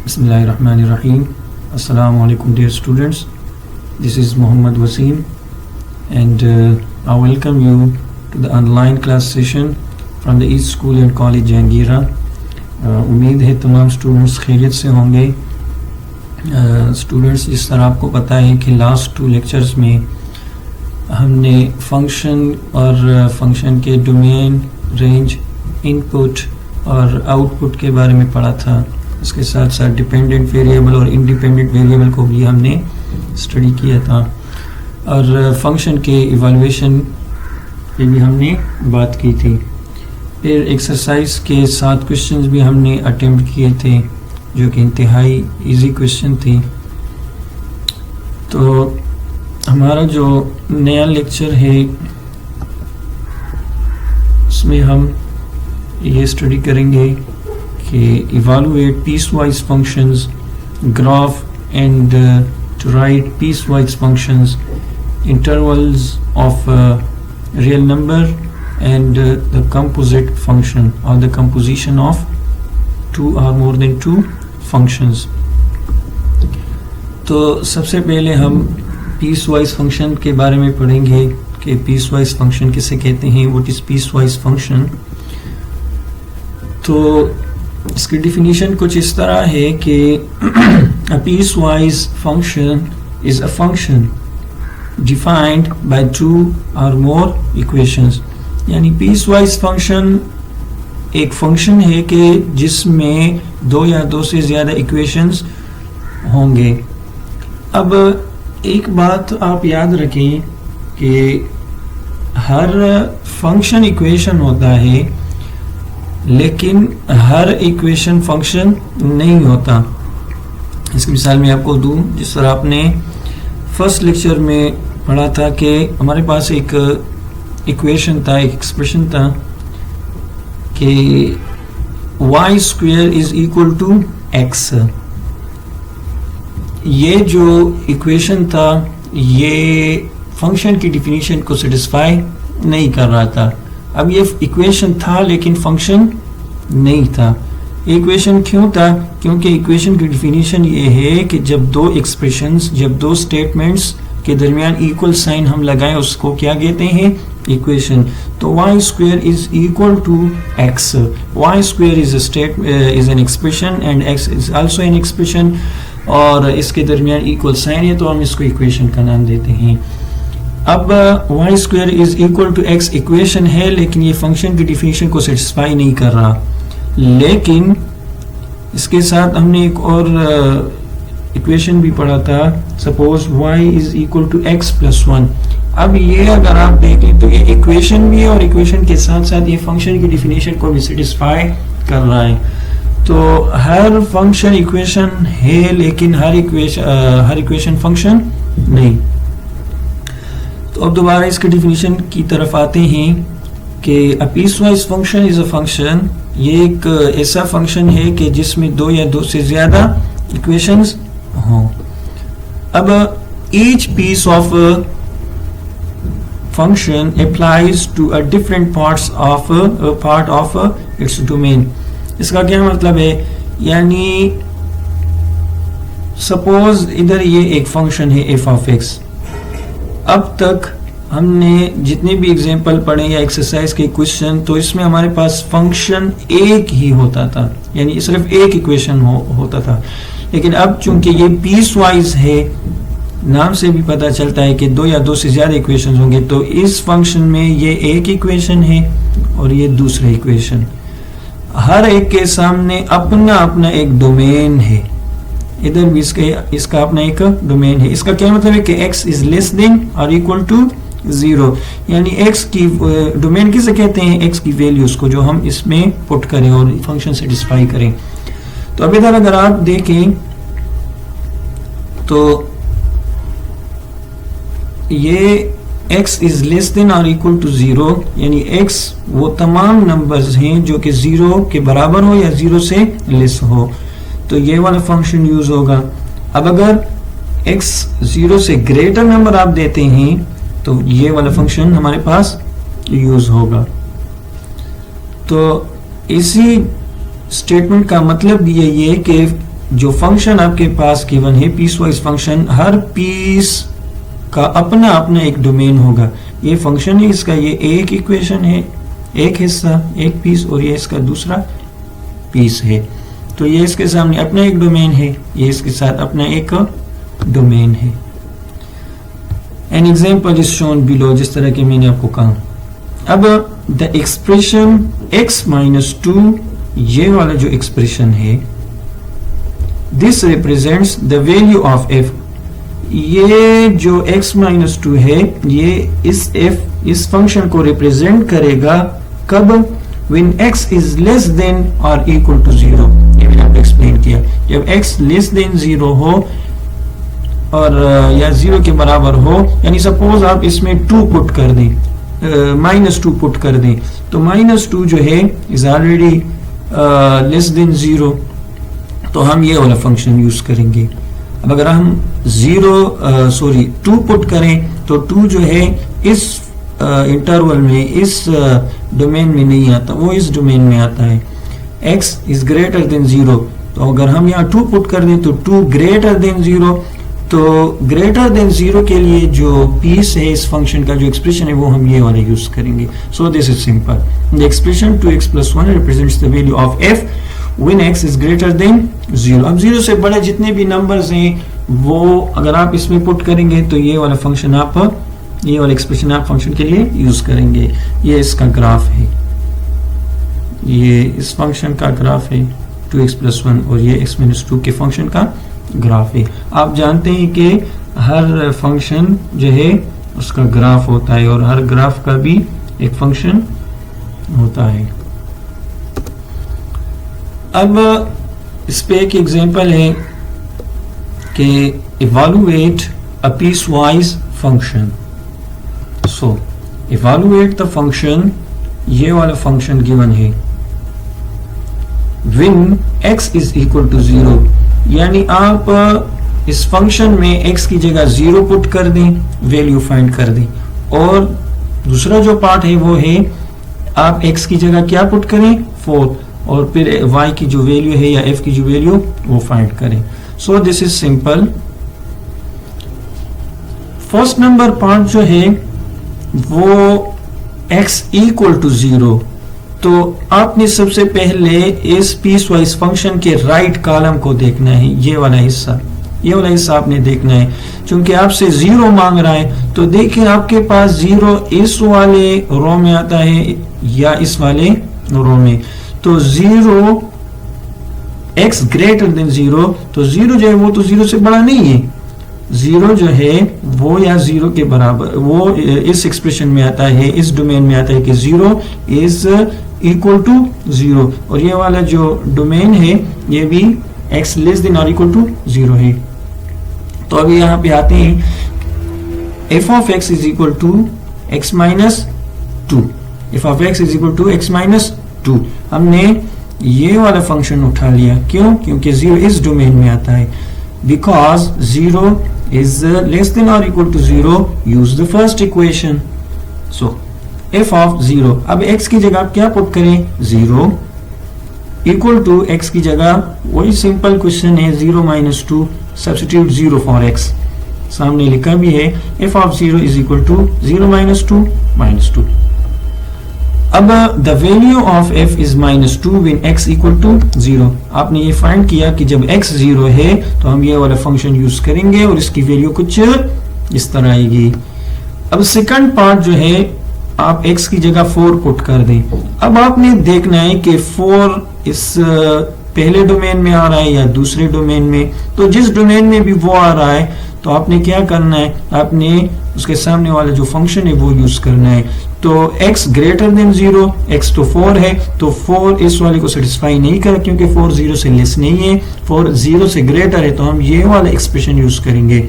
Bismillahirrahmanirrahim. Assalamu alaikum dear students. This is Muhammad Wasim and I welcome you to the online class session from the East School and College Jahangira. उम्मीद है तमाम students खैरियत से होंगे। Students, जिस तरह आपको पता है कि लास्ट 2 लेक्चर्स में हमने फंक्शन और फंक्शन के डोमेन, रेंज, इनपुट और आउटपुट के बारे में पढ़ा था। इसके साथ साथ डिपेंडेंट वेरिएबल और इंडिपेंडेंट वेरिएबल को भी हमने स्टडी किया था और फंक्शन के इवैल्यूएशन पे भी हमने बात की थी। फिर एक्सरसाइज के 7 क्वेश्चंस भी हमने अटेम्प्ट किए थे जो कि इंतहाई इजी क्वेश्चन थे। तो हमारा जो नया लेक्चर है उसमें हम ये स्टडी करेंगे कि evaluate piecewise functions, graph and to write piecewise functions, intervals of real number and the composite function or the composition of 2 or more than 2 functions. तो सबसे पहले हम piecewise function के बारे में पढ़ेंगे कि piecewise function किसे कहते हैं, what is piecewise function। तो इसकी डिफिनीशन कुछ इस तरह है कि a piecewise function is a function defined by 2 or more equations। यानी piecewise function एक फंक्शन है कि जिसमें 2 या 2 से ज़्यादा इक्वेशंस होंगे। अब एक बात आप याद रखें कि हर फंक्शन इक्वेशन होता है लेकिन हर इक्वेशन फंक्शन नहीं होता। इसकी मिसाल मैं आपको दूं, जिस तरह आपने फर्स्ट लेक्चर में पढ़ा था कि हमारे पास एक इक्वेशन था, एक एक्सप्रेशन था कि y square is equal to x। ये जो इक्वेशन था ये फंक्शन की डिफिनीशन को सेटिस्फाई नहीं कर रहा था। अब ये इक्वेशन था लेकिन फंक्शन नहीं था। इक्वेशन क्यों था? क्योंकि इक्वेशन की डिफिनीशन ये है कि जब 2 एक्सप्रेशंस, जब 2 स्टेटमेंट्स के दरमियान इक्वल साइन हम लगाएं उसको क्या कहते हैं? इक्वेशन। तो y square is equal to x। y square is an expression and x is also an expression और इसके दरमियान इक्वल साइन है तो हम इसको इक्वेशन का नाम देते हैं। अब y square is equal to x equation है लेकिन ये फंक्शन की डिफिनीशन को सेटिस्फाई नहीं कर रहा। लेकिन इसके साथ हमने एक और इक्वेशन भी पढ़ा था, suppose y is equal to x plus 1। अब ये अगर आप देखें तो ये इक्वेशन भी है और इक्वेशन के साथ साथ ये फंक्शन की डिफिनीशन को भी सेटिस्फाई कर रहा है। तो हर फंक्शन इक्वेशन है लेकिन हर इक्वेशन फंक्शन नहीं। तो अब दोबारा इसके डिफिनीशन की तरफ आते हैं कि a piecewise function is a function. ये एक ऐसा फंक्शन है कि जिसमें 2 या 2 से ज्यादा इक्वेशंस हों। अब each piece of function applies to a different part of its domain. इसका क्या मतलब है? यानी सपोज इधर ये एक फंक्शन है f ऑफ x। अब तक हमने जितने भी एग्जांपल पढ़े या एक्सरसाइज के क्वेश्चन, तो इसमें हमारे पास फंक्शन एक ही होता था, यानी सिर्फ एक इक्वेशन होता था। लेकिन अब चूंकि ये पीस वाइज है, नाम से भी पता चलता है कि 2 या 2 से ज्यादा इक्वेशन होंगे, तो इस फंक्शन में ये एक इक्वेशन है और ये दूसरा इक्वेशन। हर एक के सामने अपना अपना एक डोमेन है, इधर भी इसका अपना एक डोमेन है। इसका क्या मतलब है कि x इज लेस देन और इक्वल टू 0, यानी x की डोमेन किसे कहते हैं? x की वैल्यूज को जो हम इसमें पुट करें और फंक्शन सेटिस्फाई करें। तो अब इधर अगर आप देखें तो ये x इज लेस देन और इक्वल टू 0, यानी x वो तमाम नंबर्स हैं जो कि 0 के बराबर हो या 0 से लेस हो, तो ये वाला फंक्शन यूज होगा। अब अगर x 0 से ग्रेटर नंबर आप देते हैं तो ये वाला फंक्शन हमारे पास यूज होगा। तो इसी स्टेटमेंट का मतलब भी यही है कि जो फंक्शन आपके पास गिवन है पीस वाइज फंक्शन, हर पीस का अपना अपना एक डोमेन होगा। ये फंक्शन है इसका, ये एक इक्वेशन है, एक हिस्सा, एक पीस, और ये इसका दूसरा पीस है। तो ये इसके सामने अपना एक डोमेन है, ये इसके साथ अपना एक डोमेन है। An example is shown below, जिस तरह की मैंने आपको कहा। अब द एक्सप्रेशन x माइनस 2, ये वाला जो एक्सप्रेशन है, this represents the value of f। ये जो x माइनस 2 है, ये इस फंक्शन को रिप्रेजेंट करेगा कब? when x is less than or equal to 0। ये मैंने आपको एक्सप्लेन किया। जब x लेस देन 0 हो और या 0 के बराबर हो, यानी सपोज आप इसमें 2 पुट कर दें, -2 पुट कर दें, तो -2 जो है इज ऑलरेडी लेस देन 0, तो हम ये वाला फंक्शन यूज करेंगे। अब अगर हम 2 पुट करें तो 2 जो है इस इंटरवल में, इस डोमेन में नहीं आता, वो इस डोमेन में आता है। x इज ग्रेटर देन 0, तो अगर हम यहाँ 2 पुट कर दें तो 2 ग्रेटर देन 0, तो ग्रेटर देन 0 के लिए जो पीस है इस फंक्शन का, जो एक्सप्रेशन है, वो हम ये वाला यूज करेंगे। सो this is simple. The expression 2x + 1 represents the value of f when x is greater than 0। अब 0 से बड़े जितने भी नंबर्स हैं वो अगर आप इसमें पुट करेंगे तो ये वाला फंक्शन आप, ये वाला एक्सप्रेशन आप फंक्शन के लिए यूज करेंगे। ये इसका ग्राफ है, ये इस फंक्शन का ग्राफ है 2x + 1, और ये x - 2 के फंक्शन का ग्राफ है। आप जानते हैं कि हर फंक्शन जो है उसका ग्राफ होता है, और हर ग्राफ का भी एक फंक्शन होता है। अब इस पे एक एग्जांपल है कि evaluate a piecewise function. So evaluate the function, ये वाला फंक्शन गिवन है when x is equal to 0, यानी आप इस फंक्शन में x की जगह 0 पुट कर दें, वैल्यू फाइंड कर दें, और दूसरा जो पार्ट है वो है आप x की जगह क्या पुट करें? 4, और फिर y की जो वैल्यू है या f की जो वैल्यू वो फाइंड करें। सो this is simple. First number part जो है वो x इक्वल टू 0, तो आपने सबसे पहले इस पीस वाइज फंक्शन के राइट कॉलम को देखना है, ये वाला हिस्सा, ये वाला हिस्सा आपने देखना है। क्योंकि आपसे 0 मांग रहा है, तो देखिए आपके पास 0 इस वाले रो में आता है या इस वाले रो में। तो 0 x ग्रेटर देन 0, तो 0 जो है वो तो 0 से बड़ा नहीं है। 0 जो है वो या 0 के बराबर, वो इस एक्सप्रेशन में आता है, इस डोमेन में आता है कि 0 इज इक्वल टू 0, और ये वाला जो डोमेन है ये भी x लेस देन और इक्वल टू 0 है। तो अभी यहाँ पे आते हैं f of x is equal to x minus 2। f of x is equal to x minus 2। हमने ये वाला फंक्शन उठा लिया, क्यों? क्योंकि 0 इस डोमेन में आता है। बिकॉज 0 इज लेस देन और equal to 0, use the first equation. So f of 0, अब x की जगह आप क्या पुट करें? 0 इक्वल टू x की जगह वही सिंपल क्वेश्चन है 0 माइनस 2, सब्स्टिट्यूट 0 फॉर x, सामने लिखा भी है f of 0 is equal to 0 minus 2 minus 2। अब the value of f is -2 when x equal to 0। आपने ये फाइंड किया कि जब x 0 है तो हम ये वाला फंक्शन यूज करेंगे और इसकी वैल्यू कुछ इस तरह आएगी। अब सेकंड पार्ट जो है आप x की जगह 4 पुट कर दें। अब आपने देखना है कि 4 इस पहले डोमेन में आ रहा है या दूसरे डोमेन में। तो जिस डोमेन में भी वो आ रहा है तो आपने क्या करना है, आपने उसके सामने वाला जो फंक्शन है वो यूज करना है। तो x ग्रेटर देन 0, x तो 4 है, तो 4 इस वाले को सेटिस्फाई नहीं कर, क्योंकि 4 0 से लेस नहीं है, 4 0 से ग्रेटर है, तो हम ये वाला एक्सप्रेशन यूज करेंगे।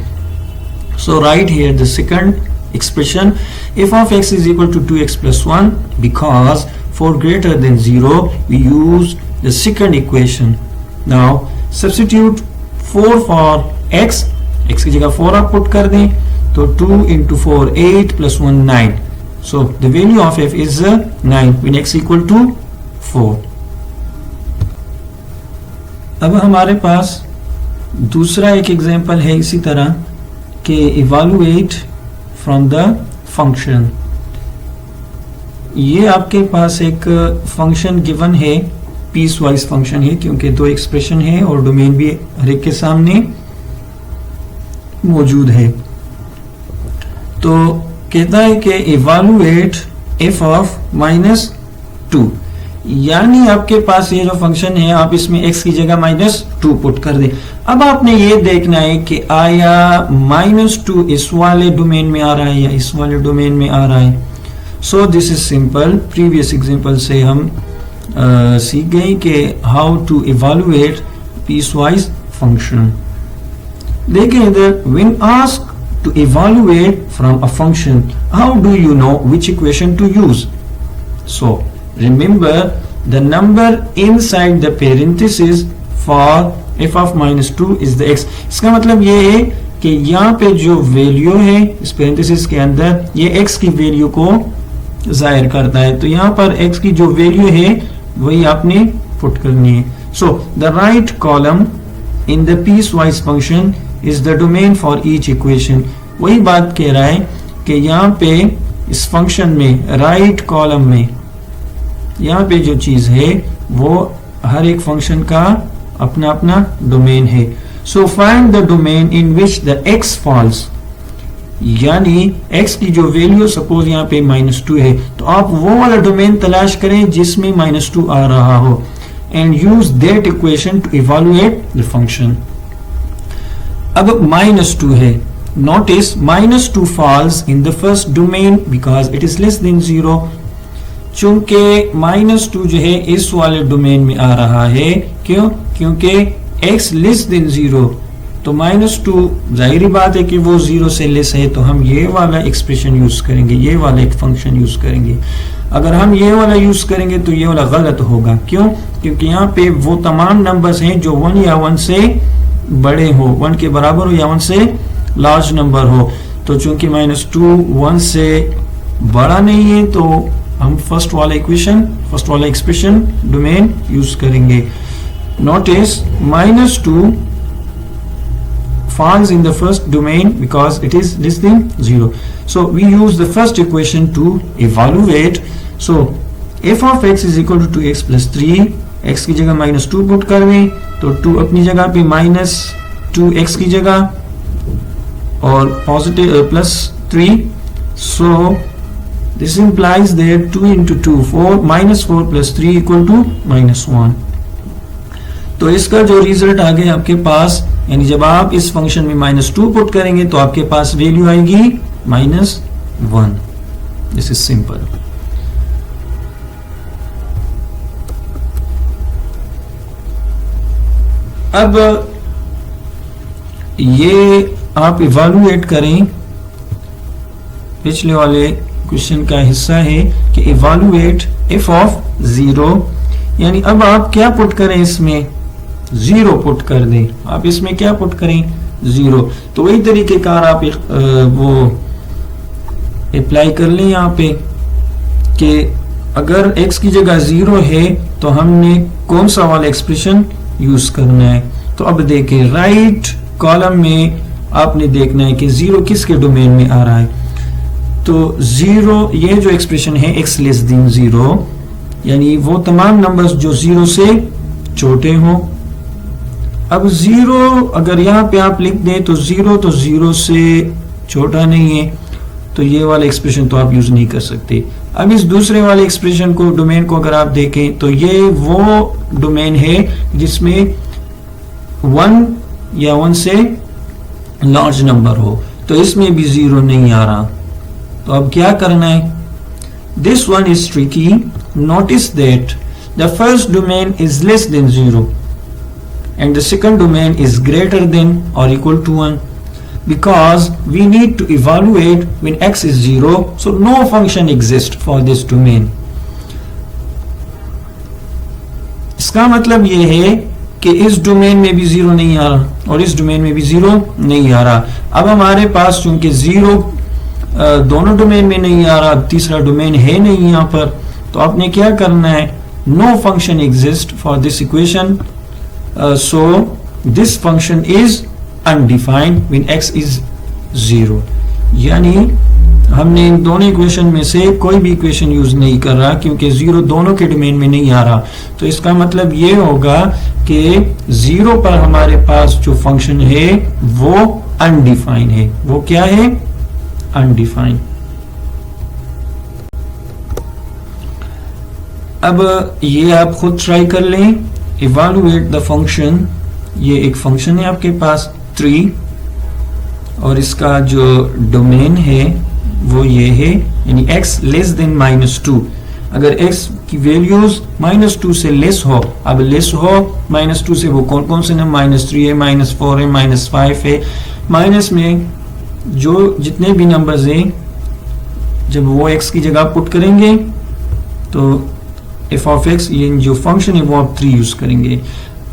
So right here the second expression, f of x is equal to 2x plus 1, because for greater than 0 we use the second equation. Now substitute 4 for x, x की जगह 4 आप put कर दें, तो 2 into 4 8 plus 1 9, so the value of f is 9 when x equal to 4। अब हमारे पास दूसरा एक एग्जांपल है इसी तरह कि इवैल्यूएट फ्रॉम द फंक्शन। ये आपके पास एक फंक्शन गिवन है, पीस वाइज फंक्शन है क्योंकि दो एक्सप्रेशन है और डोमेन भी हर एक के सामने मौजूद है। तो कहता है कि इवैल्यूएट f ऑफ -2, यानी आपके पास ये जो फंक्शन है आप इसमें x की जगह -2 पुट कर दे। अब आपने ये देखना है कि आया -2 इस वाले डोमेन में आ रहा है या इस वाले डोमेन में आ रहा है। So this is simple. Previous example से हम सीख गए कि how to evaluate piecewise function. देखें इधर, when asked to evaluate from a function, how do you know which equation to use? So remember the number inside the parenthesis for f of -2 is the x। इसका मतलब ये है कि यहाँ पे जो वैल्यू है इस पेरेंथेसिस के अंदर ये x की वैल्यू को जाहिर करता है। तो यहाँ पर x की जो वैल्यू है वही आपने पुट करनी है। So the right column in the piecewise function is the domain for each equation। वही बात कह रहा है कि यहाँ पे इस फंक्शन में राइट कॉलम में यहाँ पे जो चीज है वो हर एक फंक्शन का अपना अपना डोमेन है। So find the domain in which the x falls, यानी x की जो वैल्यू सपोज यहाँ पे -2 है तो आप वो वाला डोमेन तलाश करें जिसमें -2 आ रहा हो and use that equation two evaluate the function. अब -2 है, notice -2 falls in the first domain because it is less than 0। चूंकि -2 जो है इस वाले डोमेन में आ रहा है, क्यों? क्योंकि x लेस देन 0, तो -2 जाहिर बात है कि वो 0 से लेस है, तो हम ये वाला एक्सप्रेशन यूज करेंगे, ये वाला एक फंक्शन यूज करेंगे। अगर हम ये वाला यूज करेंगे तो ये वाला गलत होगा। क्यों? क्योंकि यहाँ पे वो तमाम नंबर्स हैं जो 1 या 1 से बड़े हो, 1 के बराबर हो या 1 से लार्ज नंबर हो। तो चूंकि -2 1 से बड़ा नहीं है तो हम फर्स्ट वाला एक्सप्रेशन डोमेन यूज करेंगे। Notice -2 falls in the first domain because it is less than 0. So we use the first equation to evaluate. So f of x is equal to 2x plus 3। x की जगह -2 put कर दें तो 2 अपनी जगह पे -2x की जगह और positive +3। So this implies that 2 into 2 4 -4 plus 3 equal to -1। तो इसका जो रिजल्ट आ गया आपके पास, यानी जब आप इस फंक्शन में -2 पुट करेंगे तो आपके पास वैल्यू आएगी -1। This is simple. अब ये आप इवैल्यूएट करें, पिछले वाले क्वेश्चन का हिस्सा है कि इवैल्यूएट f ऑफ 0, यानी अब आप क्या पुट करें, इसमें 0 पुट कर दें। आप इसमें क्या पुट करें, 0। तो वही तरीके कार आप वो अप्लाई कर लें यहाँ पे कि अगर x की जगह 0 है तो हमने कौन सा वाला एक्सप्रेशन यूज करना है। तो अब देखें, राइट कॉलम में आपने देखना है कि 0 किसके डोमेन में आ रहा है। तो 0, ये जो एक्सप्रेशन है x लेस देन 0, यानी वो तमाम नंबर्स जो 0 से छोटे हों। अब 0 अगर यहाँ पे आप लिख दें तो 0 से छोटा नहीं है, तो ये वाला एक्सप्रेशन तो आप यूज नहीं कर सकते। अब इस दूसरे वाले एक्सप्रेशन को, डोमेन को अगर आप देखें तो ये वो डोमेन है जिसमें 1 या 1 से लार्ज नंबर हो, तो इसमें भी 0 नहीं आ रहा। तो अब क्या करना है, this one is tricky. Notice that the first domain is less than 0 and the second domain is greater than or equal to 1 because we need to evaluate when x is 0, so no function exists for this domain। इसका मतलब ये है कि इस domain में भी 0 नहीं आ रहा और इस डोमेन में भी 0 नहीं आ रहा। अब हमारे पास चूंकि 0 दोनों डोमेन में नहीं आ रहा, तीसरा डोमेन है नहीं यहाँ पर, तो आपने क्या करना है, no function exist for this equation. So this function is undefined when x is 0। यानी हमने इन दोनों इक्वेशन में से कोई भी इक्वेशन यूज नहीं कर रहा क्योंकि 0 दोनों के डोमेन में नहीं आ रहा। तो इसका मतलब ये होगा कि 0 पर हमारे पास जो फंक्शन है वो अनडिफाइंड है। वो क्या है? अनडिफाइंड। अब ये आप खुद ट्राई कर लें। इवैल्यूएट द फंक्शन, ये एक फंक्शन है आपके पास 3 और इसका जो डोमेन है वो ये है, यानी x लेस देन -2। अगर x की वैल्यूज -2 से लेस हो, अब लेस हो -2 से, वो कौन कौन से नंबर? -3 है, -4 है, -5 है। माइनस में जो जितने भी नंबर्स हैं, जब वो x की जगह पुट करेंगे तो f ऑफ x, ये जो फंक्शन है वो आप 3 यूज करेंगे।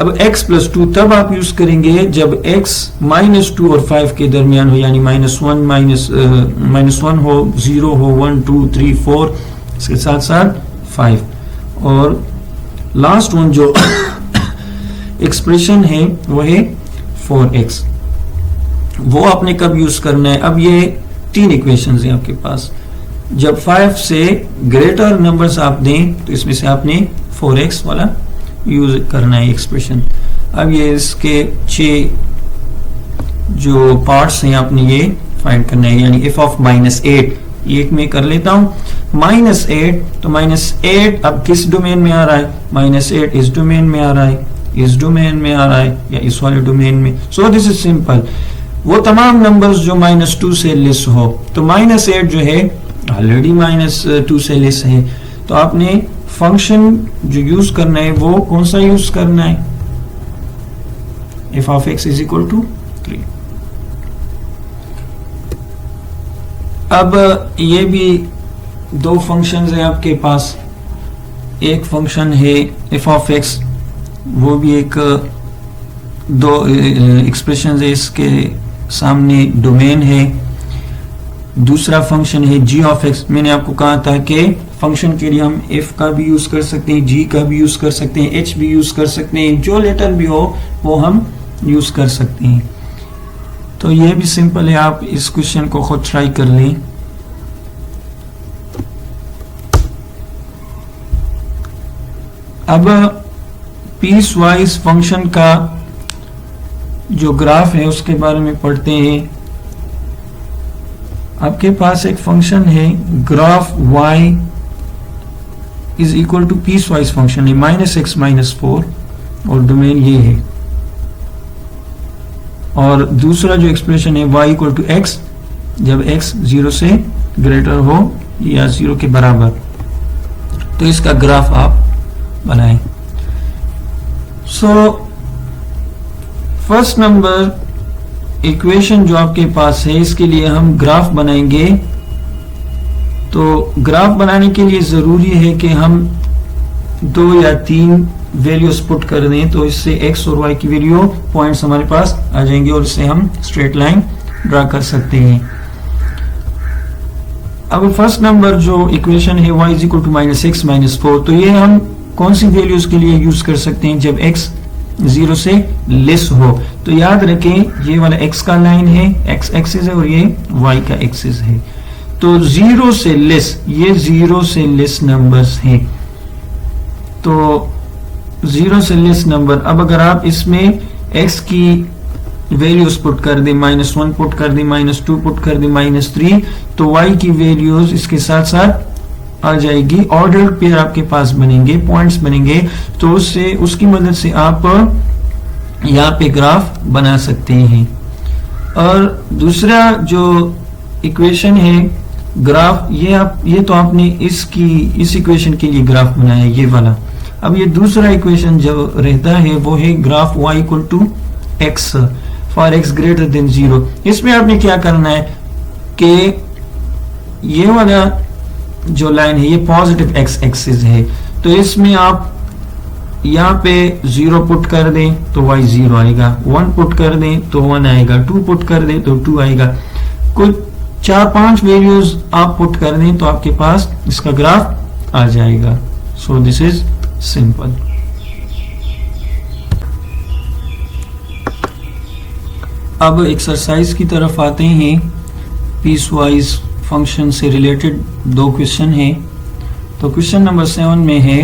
अब x + 2 तब आप यूज करेंगे जब x -2 और 5 के दरमियान हो, यानी -1 हो, 0 हो, 1 2 3 4, इसके साथ साथ 5। और लास्ट वन जो एक्सप्रेशन है वो है 4x। वो आपने कब यूज करना है? अब ये 3 इक्वेशंस हैं आपके पास। जब 5 से ग्रेटर नंबर्स आप दें तो इसमें से आपने 4x वाला यूज करना है एक्सप्रेशन। अब ये इसके 6 जो पार्ट्स हैं आपने ये फाइंड करना है, यानी f ऑफ -8 ये एक में कर लेता हूं। -8, तो -8 अब किस डोमेन में आ रहा है? -8 इस डोमेन में आ रहा है, इस डोमेन में आ रहा है, या इस वाले डोमेन में। सो दिस इज सिंपल। वो तमाम नंबर्स जो -2 से लेस हो, तो -8 जो है ऑलरेडी -2 से लेस है, तो आपने फंक्शन जो यूज करना है वो कौन सा यूज करना है? f of x is equal to 3। अब ये भी 2 फंक्शंस हैं आपके पास। एक फंक्शन है f ऑफ x, वो भी एक 2 एक्सप्रेशन है, इसके सामने डोमेन है। दूसरा फंक्शन है g ऑफ x। मैंने आपको कहा था कि फंक्शन के लिए हम f का भी यूज कर सकते हैं, g का भी यूज कर सकते हैं, h भी यूज कर सकते हैं, जो लेटर भी हो वो हम यूज कर सकते हैं। तो ये भी सिंपल है, आप इस क्वेश्चन को खुद ट्राई कर लें। अब पीस वाइज फंक्शन का जो ग्राफ है उसके बारे में पढ़ते हैं। आपके पास एक फंक्शन है graph y is equal to piecewise function है -x -4 और डोमेन ये है। और दूसरा जो एक्सप्रेशन है y इक्वल टू x जब x 0 से ग्रेटर हो या 0 के बराबर। तो इसका ग्राफ आप बनाएं। सो फर्स्ट नंबर इक्वेशन जो आपके पास है इसके लिए हम ग्राफ बनाएंगे। तो ग्राफ बनाने के लिए जरूरी है कि हम 2 या 3 वैल्यूज पुट कर दें, तो इससे x और y की वैल्यू पॉइंट्स हमारे पास आ जाएंगे और इससे हम स्ट्रेट लाइन ड्रा कर सकते हैं। अब फर्स्ट नंबर जो इक्वेशन है y is equal to -x -4, तो ये हम कौन सी वैल्यूज के लिए यूज कर सकते हैं? जब x 0 से लेस हो। तो याद रखें ये वाला x का लाइन है, x एक्सिस है, और ये y का एक्सिस है। तो 0 से लेस, ये 0 से लेस नंबर्स हैं। तो 0 से लेस नंबर, अब अगर आप इसमें x की वैल्यूज पुट कर दें, -1 पुट कर दें, -2 पुट कर दें, -3, तो y की वैल्यूज इसके साथ साथ आ जाएगी। ऑर्डर पेयर आपके पास बनेंगे, पॉइंट्स बनेंगे, तो उससे उसकी मदद से आप यहाँ पे ग्राफ बना सकते हैं। और दूसरा जो इक्वेशन है ग्राफ, ये तो आपने इस इक्वेशन के लिए ग्राफ बनाया ये वाला। अब ये दूसरा इक्वेशन जो रहता है वो है graph y equal to x for x greater than 0। इसमें आपने क्या करना है कि ये वाला जो लाइन है ये पॉजिटिव x एक्सिस है, तो इसमें आप यहाँ पे 0 पुट कर दें तो y 0 आएगा, 1 पुट कर दें तो 1 आएगा, 2 पुट कर दें तो 2 आएगा। कुछ 4-5 वैल्यूज आप पुट कर दें तो आपके पास इसका ग्राफ आ जाएगा। So this is simple. अब एक्सरसाइज की तरफ आते हैं। पीस वाइज फंक्शन से रिलेटेड दो क्वेश्चन हैं। तो क्वेश्चन नंबर 7 में है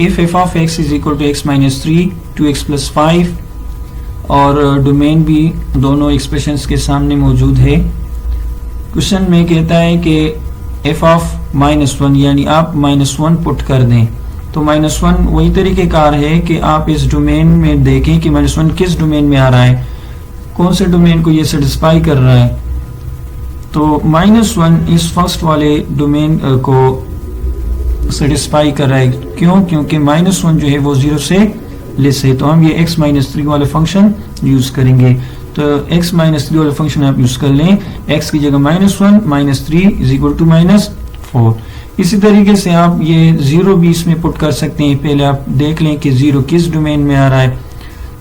if f of x is equal to x minus 3 two x plus 5 और डोमेन भी दोनों एक्सप्रेशंस के सामने मौजूद है। क्वेश्चन में कहता है कि एफ ऑफ -1 यानी आप -1 पुट कर दें। तो -1 वही तरीक़ेकार है कि आप इस डोमेन में देखें कि -1 किस डोमेन में आ रहा है, कौन से डोमेन को ये सेटिस्फाई कर रहा है। तो -1 इस फर्स्ट वाले डोमेन को सेटिस्फाई कर रहा है। क्यों? क्योंकि -1 जो है वो 0 से लेस है। तो हम ये x -3 वाले फंक्शन यूज करेंगे। तो x -3 वाले फंक्शन आप यूज कर लें। x की जगह -1 -3 इज इक्वल टू -4। इसी तरीके से आप ये 0 भी इसमें पुट कर सकते हैं। पहले आप देख लें कि 0 किस डोमेन में आ रहा है।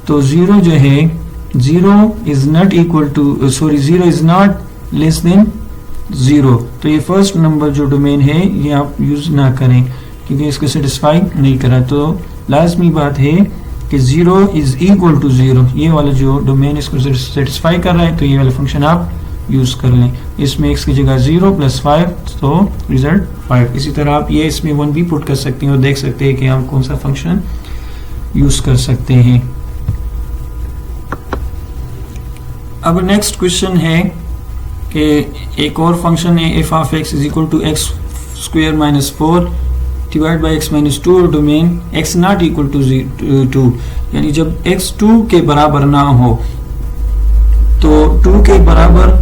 तो 0 जो है 0 is not equal to 0 is not less than 0। तो ये फर्स्ट नंबर जो डोमेन है ये आप यूज ना करें क्योंकि इसको सेटिस्फाई नहीं करा। तो लाजमी बात है कि 0 इज इक्वल टू 0, ये वाला जो डोमेन इसको सेटिस्फाई कर रहा है। तो ये वाला फंक्शन आप यूज कर लें। इसमें x की जगह 0 + 5 तो रिजल्ट 5। इसी तरह आप ये इसमें 1 भी पुट कर सकते हैं और देख सकते हैं कि हम कौन सा फंक्शन यूज कर सकते हैं। अब नेक्स्ट क्वेश्चन है कि एक और फंक्शन है f of x is equal to x square -4 divide by x -2 और domain x not equal to 2, यानी जब x 2 के बराबर ना हो तो 2 के बराबर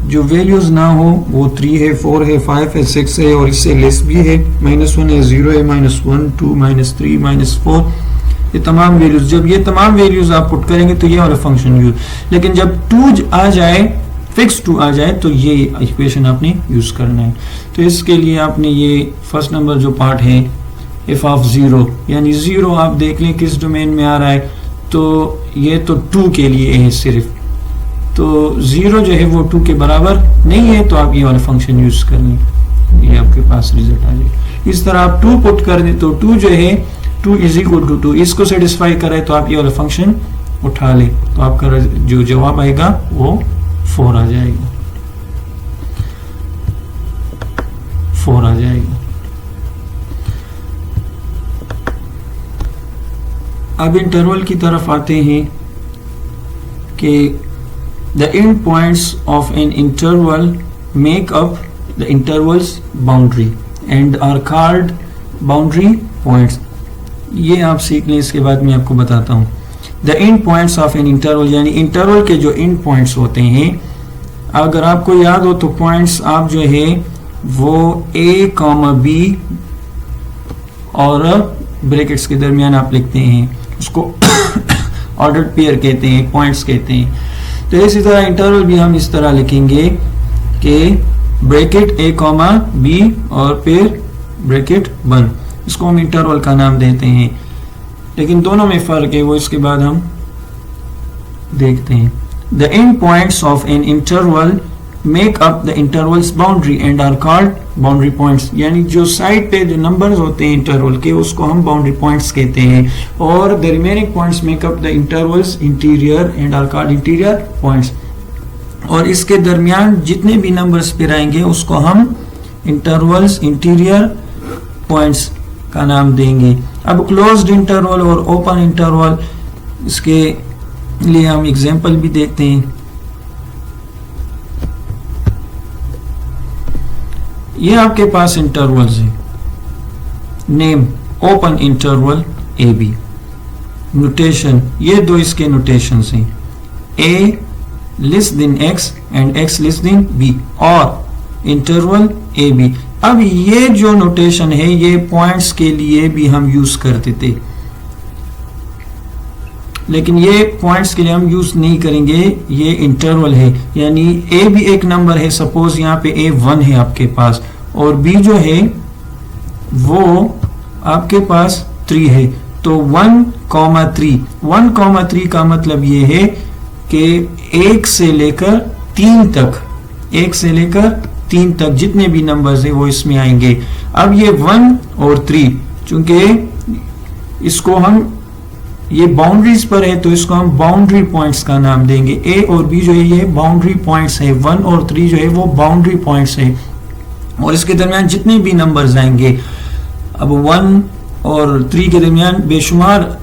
जो वैल्यूज ना हो वो 3 है, 4 है, 5 है, 6 है और इससे लेस भी है। -1 है, 0 है, -1, 2, -3, -4, ये तमाम वैल्यूज। जब ये तमाम वैल्यूज आप पुट करेंगे तो ये वाला फंक्शन यूज। लेकिन जब 2 आ जाए, फिक्स 2 आ जाए तो ये इक्वेशन आपने यूज करना है। तो इसके लिए आपने ये फर्स्ट नंबर जो पार्ट है एफ ऑफ 0 यानी 0 आप देख लें किस डोमेन में आ रहा है। तो ये तो 2 के लिए है सिर्फ। तो 0 जो है वो 2 के बराबर नहीं है तो आप ये वाला फंक्शन यूज कर लें, ये आपके पास रिजल्ट आ जाए। इस तरह आप 2 पुट कर दें तो 2 जो है 2 इज इक्वल टू 2 इसको सेटिस्फाई करे तो आप ये वाला फंक्शन उठा लें। तो आपका जो जवाब आएगा वो 4 आ जाएगा, 4 आ जाएगा। अब इंटरवल की तरफ आते हैं कि the end points of an interval make up the interval's boundary and are called boundary points. ये आप सीख लें, इसके बाद मैं आपको बताता हूँ। The end points of an interval यानी इंटरवल के जो एंड पॉइंट्स होते हैं, अगर आपको याद हो तो पॉइंट्स आप जो है वो a, b और ब्रैकेट्स के दरमियान आप लिखते हैं, उसको ऑर्डर्ड पेयर कहते हैं, पॉइंट्स कहते हैं। तो इसी तरह इंटरवल भी हम इस तरह लिखेंगे कि ब्रैकेट a, b और फिर ब्रैकेट बंद, इसको हम इंटरवल का नाम देते हैं। लेकिन दोनों में फर्क है, वो इसके बाद हम देखते हैं। The end points of an interval make up the interval's boundary and are called boundary points। यानी जो साइड पे जो नंबर्स होते हैं इंटरवल के उसको हम बाउंड्री पॉइंट्स कहते हैं। और the remaining points make up the interval's interior and are called interior points। और इसके दरमियान जितने भी नंबर्स फिर आएंगे उसको हम इंटरवल्स इंटीरियर पॉइंट्स का नाम देंगे। अब क्लोज्ड इंटरवल और ओपन इंटरवल, इसके लिए हम एग्जांपल भी देखते हैं। ये आपके पास इंटरवल्स हैं। Name open interval A B. Notation, ये दो इसके नोटेशंस हैं, A less than X and X less than B और इंटरवल ए बी। अब ये जो नोटेशन है ये पॉइंट्स के लिए भी हम यूज करते थे, लेकिन ये पॉइंट्स के लिए हम यूज नहीं करेंगे, ये इंटरवल है। यानी ए भी एक नंबर है, सपोज यहाँ पे ए 1 है आपके पास और बी जो है वो आपके पास 3 है। तो 1,3 1,3 का मतलब ये है कि 1 से लेकर 3 तक, 1 से लेकर 3 तक जितने भी नंबर्स है वो इसमें आएंगे। अब ये 1 और 3 चूंकि इसको हम ये बाउंड्रीज पर है तो इसको हम बाउंड्री पॉइंट्स का नाम देंगे। ए और बी जो है ये बाउंड्री पॉइंट्स है, 1 और 3 जो है वो बाउंड्री पॉइंट्स है, और इसके दरमियान जितने भी नंबर्स आएंगे, अब 1 और 3 के दरमियान बेशुमार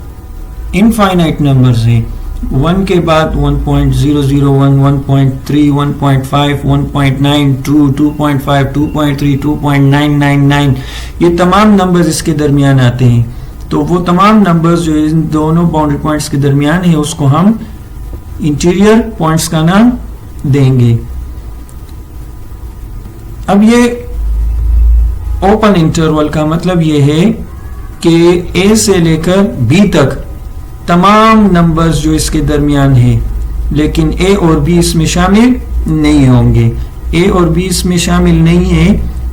इनफाइनाइट नंबर्स हैं। 1 के बाद 1.001, 1.3, 1.5, 1.9, 2, 2.5, 2.3, 2.999, ये तमाम नंबर्स इसके दरमियान आते हैं। तो वो तमाम नंबर्स जो इन दोनों बाउंड्री पॉइंट्स के दरमियान है उसको हम इंटीरियर पॉइंट्स का नाम देंगे। अब ये ओपन इंटरवल का मतलब ये है कि ए से लेकर बी तक तमाम नंबर्स जो इसके दरमियान है, लेकिन ए और बी इसमें शामिल नहीं होंगे। ए और बी इसमें शामिल नहीं है,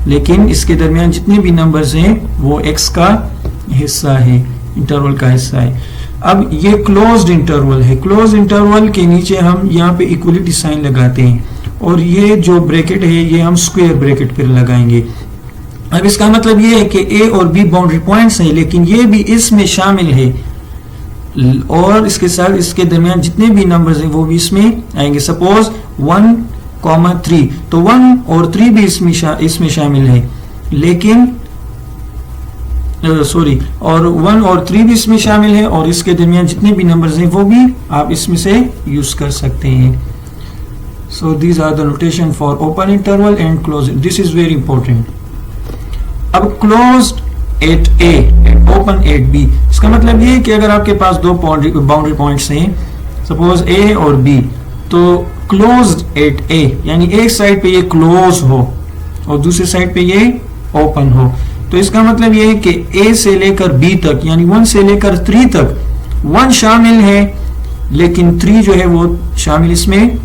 लेकिन इसके दरमियान जितने भी नंबर्स हैं वो एक्स का हिस्सा है, इंटरवल का हिस्सा है। अब ये क्लोज्ड इंटरवल है। क्लोज्ड इंटरवल के नीचे हम यहाँ पे इक्वलिटी साइन लगाते हैं, और ये जो ब्रैकेट है ये हम स्क्वायर ब्रैकेट पर लगाएंगे। अब इसका मतलब ये है कि ए और बी बाउंड्री पॉइंट्स हैं, लेकिन ये भी इसमें शामिल है, और इसके साथ इसके दरमियान जितने भी नंबर्स हैं वो भी इसमें आएंगे। सपोज 1,3, तो 1 और 3 भी इसमें शामिल है, लेकिन और 1 और 3 भी इसमें शामिल है, और इसके दरमियान जितने भी नंबर्स हैं वो भी आप इसमें से यूज कर सकते हैं। So these are the notation for open interval and close, this is very important. अब closed at A and open at B, इसका मतलब ये है कि अगर आपके पास दो बाउंड्री पॉइंट्स हैं, सपोज ए और बी, तो क्लोज्ड एट ए यानी एक साइड पे ये क्लोज हो और दूसरी साइड पे ये ओपन हो, तो इसका मतलब ये है कि ए से लेकर बी तक यानी 1 से लेकर 3 तक 1 शामिल है, लेकिन 3 जो है वो शामिल इसमें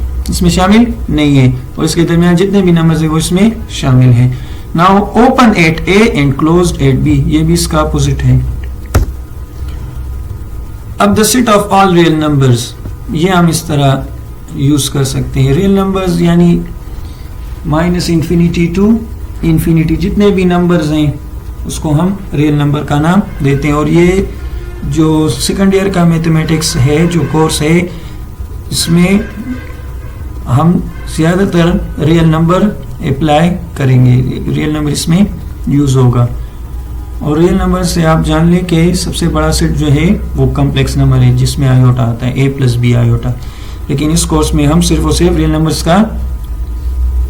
शामिल नहीं है, और इसके दरमियान जितने भी नंबर्स है वो इसमें शामिल है। Now open at A and closed at b, ये भी इसका अपोजिट है। अब the set of all real numbers, ये हम इस तरह यूज कर सकते हैं। रियल नंबर्स यानी -∞ टू इंफिनिटी, जितने भी नंबर्स हैं उसको हम रियल नंबर का नाम देते हैं। और ये जो सेकंड ईयर का मैथमेटिक्स है जो कोर्स है, इसमें हम ज़्यादातर रियल नंबर अप्लाई करेंगे, रियल नंबर इसमें यूज होगा। और रियल नंबर से आप जान लें कि सबसे बड़ा सेट जो है वो कॉम्प्लेक्स नंबर है, जिसमें आयोटा आता है, a + b आयोटा। लेकिन इस कोर्स में हम सिर्फ और सिर्फ रियल नंबर्स का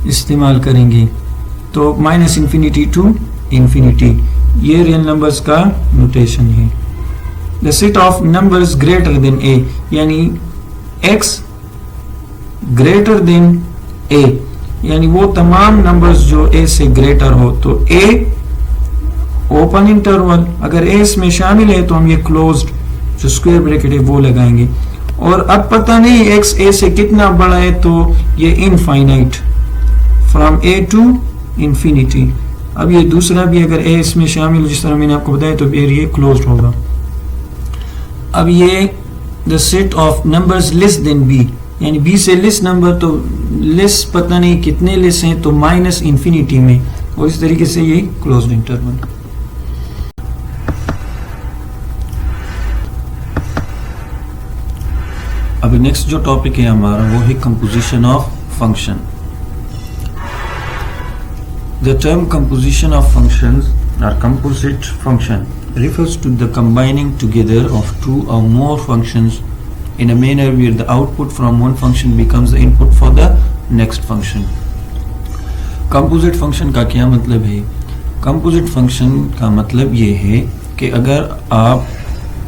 इस्तेमाल करेंगे। तो -∞ टू इंफिनिटी, ये रियल नंबर्स का नोटेशन है। The set of numbers greater than a, यानी x ग्रेटर देन a, यानी वो तमाम नंबर्स जो a से ग्रेटर हो। तो a ओपन इंटरवल, अगर a इसमें शामिल है तो हम ये क्लोज्ड जो स्क्वायर ब्रैकेट है वो लगाएंगे। और अब पता नहीं x a से कितना बड़ा है, तो ये infinite, from a to infinity. अब ये दूसरा भी अगर a इसमें शामिल, जिस तरह मैंने आपको बताया, तो फिर ये क्लोज्ड होगा। अब ये the set of numbers less than b, यानी b से लेस नंबर, तो लेस पता नहीं कितने लेस हैं, तो -∞ में, और इस तरीके से ये क्लोज्ड इंटरवल। अभी नेक्स्ट जो टॉपिक है हमारा वो है composition of function. The term composition of functions or composite function refers to the combining together of two or more functions in a manner where the output from one function becomes the input for the next function. Composite function का क्या मतलब है? Composite function का मतलब ये है कि अगर आप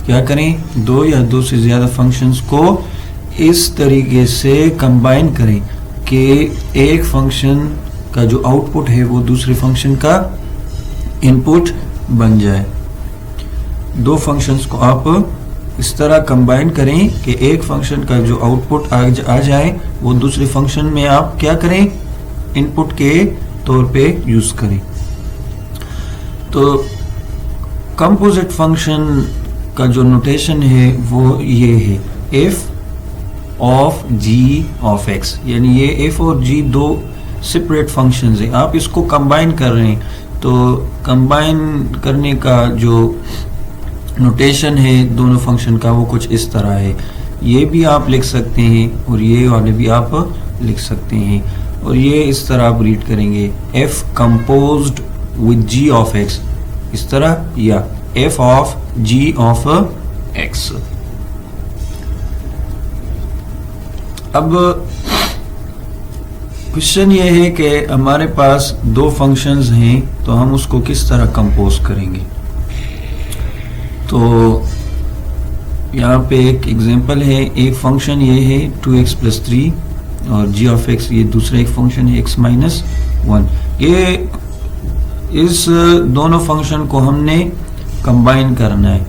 क्या करें, दो या दो से ज़्यादा functions को इस तरीके से combine करें कि एक function का जो आउटपुट है वो दूसरे फंक्शन का इनपुट बन जाए। दो फंक्शंस को आप इस तरह कंबाइन करें कि एक फंक्शन का जो आउटपुट आ जाए वो दूसरे फंक्शन में आप क्या करें, इनपुट के तौर पे यूज करें। तो कंपोजिट फंक्शन का जो नोटेशन है वो ये है f of g of x, यानी ये f और g दो सेपरेट फंक्शंस है, आप इसको कंबाइन कर रहे हैं। तो कंबाइन करने का जो नोटेशन है दोनों फंक्शन का वो कुछ इस तरह है, ये भी आप लिख सकते हैं और ये वाले भी आप लिख सकते हैं, और ये इस तरह आप रीड करेंगे f composed with g of x, इस तरह, या f of g of x। अब क्वेश्चन ये है कि हमारे पास दो फंक्शंस हैं तो हम उसको किस तरह कंपोज करेंगे। तो यहाँ पे एक एग्जांपल है, एक फंक्शन ये है 2x + 3 और g ऑफ x, ये दूसरा एक फंक्शन है x - 1। ये इस दोनों फंक्शन को हमने कंबाइन करना है,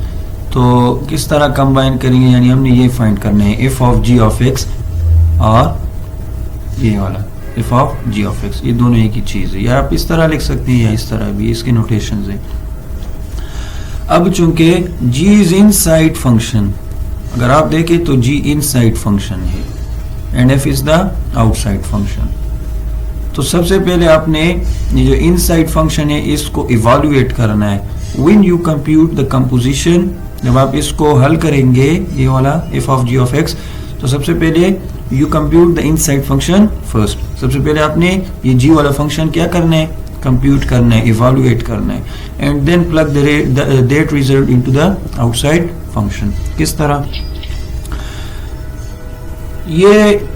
तो किस तरह कंबाइन करेंगे, यानी हमने ये फाइंड करना है f of g of x और ये वाला f of g of x, ये दोनों एक ही चीज है, या आप इस तरह लिख सकते हैं या इस तरह भी, इसके नोटेशंस है। अब चूंकि g इज इनसाइड फंक्शन, अगर आप देखें तो g इनसाइड फंक्शन है and f is the outside function, तो सबसे पहले आपने ये जो इनसाइड फंक्शन है इसको इवैल्यूएट करना है। When you compute the composition, जब आप इसको हल करेंगे ये वाला f of g of x, तो सबसे पहले you compute the inside function first, सबसे पहले आपने ये g वाला फंक्शन क्या करना है, कंप्यूट करना है, इवैल्यूएट करना है, and then plug that result into the outside function. किस तरह, ये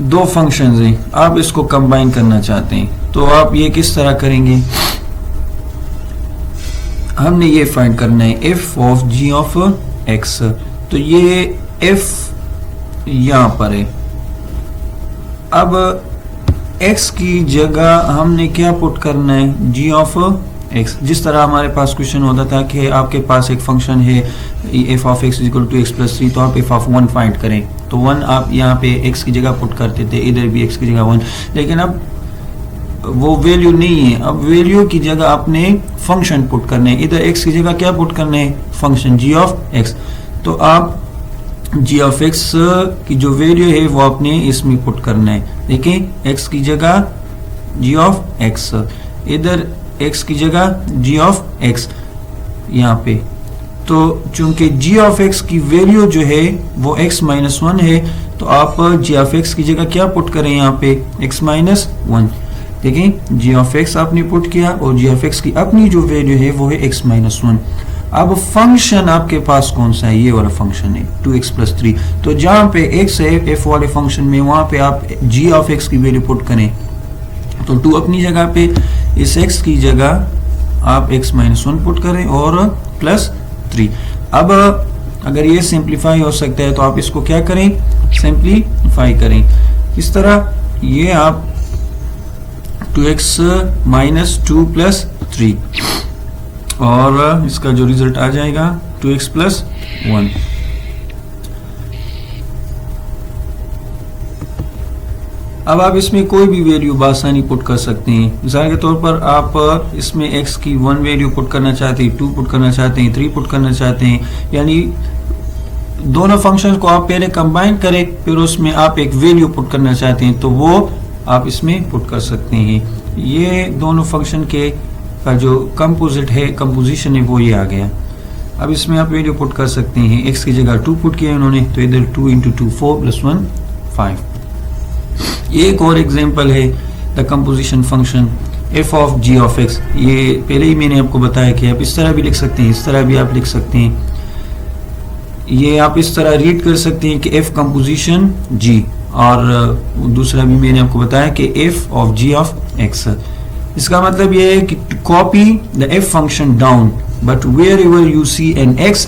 दो फंक्शंस हैं, आप इसको कंबाइन करना चाहते हैं, तो आप ये किस तरह करेंगे, हमने ये फाइंड करना है f of g of x, तो ये f यहां पर है। अब x की जगह हमने क्या पुट करना है, g ऑफ x, जिस तरह हमारे पास क्वेश्चन होता था कि आपके पास एक फंक्शन है f of x equal to x + 3, तो आप f ऑफ 1 फाइंड करें, तो 1 आप यहाँ पे x की जगह पुट करते थे, इधर भी x की जगह 1, लेकिन अब वो वैल्यू नहीं है, अब वैल्यू की जगह आपने फंक्शन पुट करना है, इधर x की जगह क्या पुट करना है, फंक्शन g ऑफ x, तो आप g ऑफ x की जो वैल्यू है वो आपने इसमें पुट करना है। देखिए x की जगह g ऑफ x, इधर x की जगह g ऑफ x यहाँ पे, तो चूंकि g ऑफ x की वैल्यू जो है वो x - 1 है, तो आप g ऑफ x की जगह क्या पुट करें यहाँ पे, x - 1। देखिए g ऑफ x आपने पुट किया और g ऑफ x की अपनी जो वैल्यू है वो है x - 1। अब फंक्शन आपके पास कौन सा है, ये वाला फंक्शन है 2x + 3, तो जहां पे x है f वाले फंक्शन में, वहां पे आप g ऑफ x की वैल्यू पुट करें, तो 2 अपनी जगह पे, इस x की जगह आप x - 1 पुट करें और +3। अब अगर ये सिंप्लीफाई हो सकता है तो आप इसको क्या करें, सिंप्लीफाई करें, इस तरह ये आप 2x - 2 + 3 और इसका जो रिजल्ट आ जाएगा 2x + 1। अब आप इसमें कोई भी वैल्यू बासानी पुट कर सकते हैं, मिसाल के तौर पर आप इसमें x की 1 वैल्यू पुट करना चाहते हैं, 2 पुट करना चाहते हैं, 3 पुट करना चाहते हैं, यानी दोनों फंक्शन को आप पहले कंबाइन करें, फिर उसमें आप एक वैल्यू पुट करना चाहते हैं तो वो आप इसमें पुट कर सकते हैं। ये दोनों फंक्शन के का जो कंपोजिशन है वो ये आ गया। अब इसमें आप वैल्यू पुट कर सकते हैं, x की जगह 2 पुट किया उन्होंने, तो इधर 2 × 2 4 + 1 5। एक और एग्जांपल है the composition function f of g of x, ये पहले ही मैंने आपको बताया कि आप इस तरह भी लिख सकते हैं, इस तरह भी आप लिख सकते हैं, ये आप इस तरह रीड कर सकते हैं कि f कंपोजिशन g, और दूसरा भी मैंने आपको बताया कि f of g of x। इसका मतलब ये है कि copy the f function down, but wherever you see an x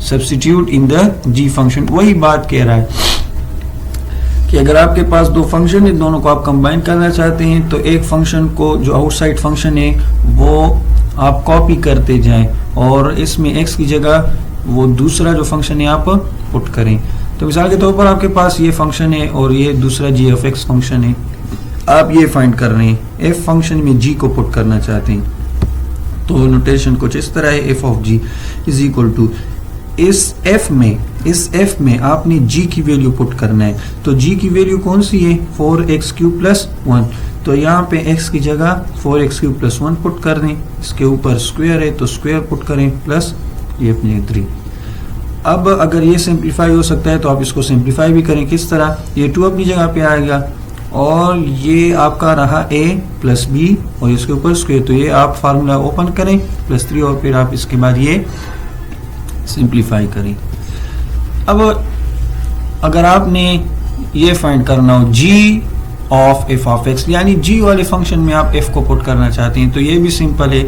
substitute in the g function. वही बात कह रहा है कि अगर आपके पास दो फंक्शन है, दोनों को आप कंबाइन करना चाहते हैं, तो एक फंक्शन को जो आउटसाइड फंक्शन है वो आप कॉपी करते जाएं और इसमें x की जगह वो दूसरा जो फंक्शन है आप पुट करें। तो मिसाल के तौर पर आपके पास ये फंक्शन है और ये दूसरा g ऑफ x फंक्शन है, आप ये फाइंड कर रहे हैं, f फंक्शन में g को पुट करना चाहते हैं, तो नोटेशन कुछ इस तरह है, f of g is equal to, इस f में आपने g की वैल्यू पुट करना है, तो g की वैल्यू कौन सी है, 4x³ + 1, तो यहाँ पे x की जगह 4x³ + 1 पुट कर दें, इसके ऊपर स्क्वायर है तो स्क्वायर पुट करें ये अपनी 3। अब अगर ये सिंप्लीफाई हो सकता है तो आप इसको सिंप्लीफाई भी करें। किस तरह? ये 2 अपनी जगह पे आएगा और ये आपका रहा a प्लस बी और इसके ऊपर स्क्वायर, तो ये आप फार्मूला ओपन करें +3 और फिर आप इसके बाद ये सिंप्लीफाई करें। अब अगर आपने ये फाइंड करना हो g of f of x, यानी g वाले फंक्शन में आप f को पुट करना चाहते हैं, तो ये भी सिंपल है।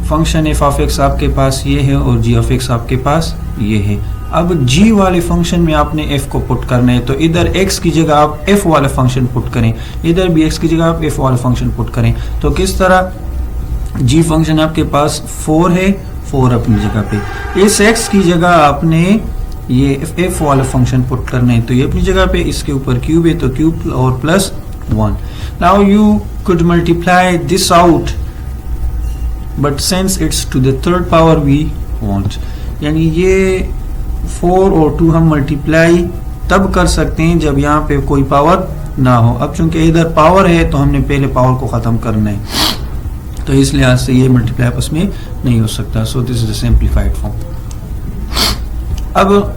फंक्शन f ऑफ x आपके पास ये है और g ऑफ x आपके पास ये है। अब g वाले फंक्शन में आपने f को पुट करना है, तो इधर x की जगह आप f वाला फंक्शन पुट करें, इधर भी x की जगह आप f वाला फंक्शन पुट करें। तो किस तरह? g फंक्शन आपके पास 4 है, 4 अपनी जगह पे, इस x की जगह आपने ये f वाला फंक्शन पुट करना है, तो ये अपनी जगह पे, इसके ऊपर क्यूब है तो क्यूब और +1। Now you could multiply this out, but since it's to the third power we want, यानी ये 4 और 2 हम मल्टीप्लाई तब कर सकते हैं जब यहाँ पे कोई पावर ना हो। अब चूंकि इधर पावर है तो हमने पहले पावर को ख़त्म करना है, तो इस लिहाज से ये मल्टीप्लाई आपस में नहीं हो सकता। So this is the simplified form. अब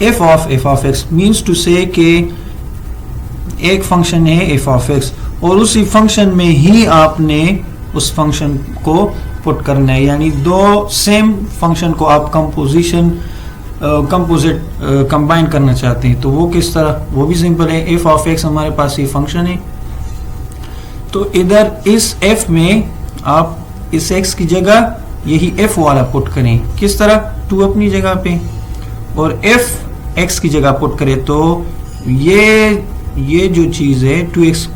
f of x means to say कि एक फंक्शन है f ऑफ x और उसी फंक्शन में ही आपने उस फंक्शन को पुट करना है, यानी 2 सेम फंक्शन को आप कंबाइन करना चाहते हैं। तो वो किस तरह? वो भी सिंपल है। f ऑफ x हमारे पास ये फंक्शन है, तो इधर इस f में आप इस x की जगह यही f वाला पुट करें। किस तरह? 2 अपनी जगह पे और f x की जगह पुट करें, तो ये जो चीज है 2x²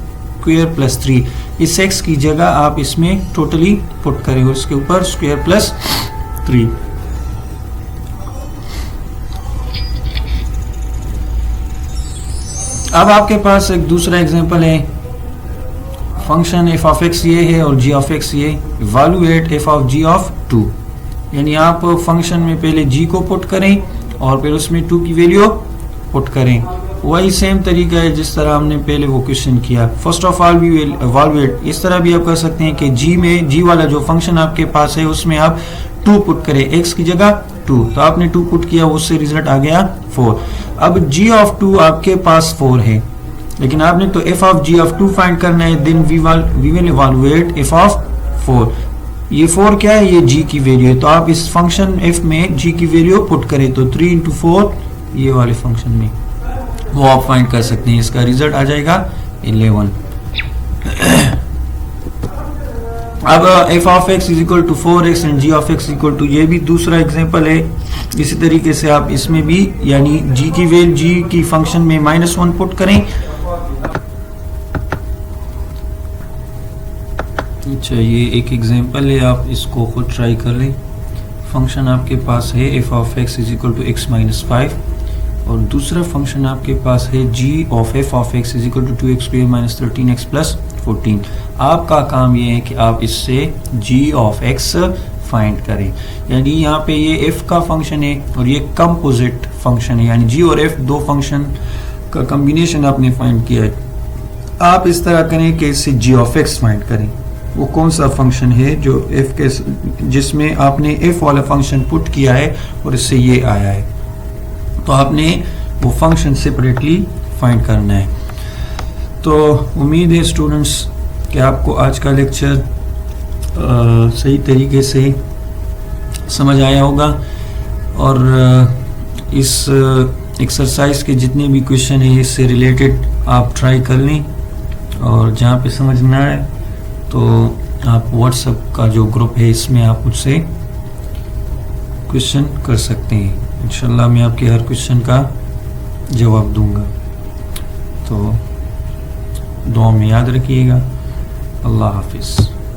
+ 3, इस x की जगह आप इसमें टोटली पुट करें और इसके ऊपर स्क्वायर +3। अब आपके पास एक दूसरा एग्जांपल है। फंक्शन f ऑफ x ये है और g ऑफ x ये। Evaluate f of g of 2, यानी आप फंक्शन में पहले g को पुट करें और फिर उसमें 2 की वैल्यू पुट करें। वही सेम तरीका है जिस तरह हमने पहले वो क्वेश्चन किया। First of all we will evaluate, इस तरह भी आप कर सकते हैं कि g वाला जो फंक्शन आपके पास है उसमें आप 2 पुट करें, x की जगह 2, तो आपने 2 पुट किया, उससे रिजल्ट आ गया 4। अब g ऑफ 2 आपके पास 4 है, लेकिन आपने तो f of g of 2 find करना है, then we will evaluate f of 4। ये 4 क्या है? ये g की वैल्यू है, तो आप इस फंक्शन f में g की वैल्यू पुट करें, तो 3 × 4 ये वाले फंक्शन में वो आप फाइंड कर सकते हैं। इसका रिजल्ट आ जाएगा 11। अब f of x equal to 4x and g of x equal to, ये भी दूसरा एग्जांपल है। इसी तरीके से आप इसमें भी, यानी g की फंक्शन में -1 पुट करें। अच्छा, ये एक एग्जांपल है, आप इसको खुद ट्राई कर लें। फंक्शन आपके पास है f of x equal to x - 5 और दूसरा फंक्शन आपके पास है g of f of x equal to 2x² - 13x + 14। आपका काम ये है कि आप इससे g ऑफ x फाइंड करें, यानी यहाँ पे ये f का फंक्शन है और ये कंपोजिट फंक्शन है, यानी g और f 2 फंक्शन का कॉम्बिनेशन आपने फाइंड किया है। आप इस तरह करें कि इससे g ऑफ x फाइंड करें। वो कौन सा फंक्शन है जो f के, जिसमें आपने f वाला फंक्शन पुट किया है और इससे ये आया है, तो आपने वो फंक्शन सेपरेटली फाइंड करना है। तो उम्मीद है स्टूडेंट्स कि आपको आज का लेक्चर सही तरीके से समझ आया होगा और इस एक्सरसाइज के जितने भी क्वेश्चन हैं इससे रिलेटेड आप ट्राई कर लें, और जहाँ पे समझ ना आए तो आप व्हाट्सएप का जो ग्रुप है इसमें आप मुझसे क्वेश्चन कर सकते हैं। इंशाल्लाह मैं आपके हर क्वेश्चन का जवाब दूंगा। तो दुआ में याद रखिएगा। अल्लाह हाफिज़।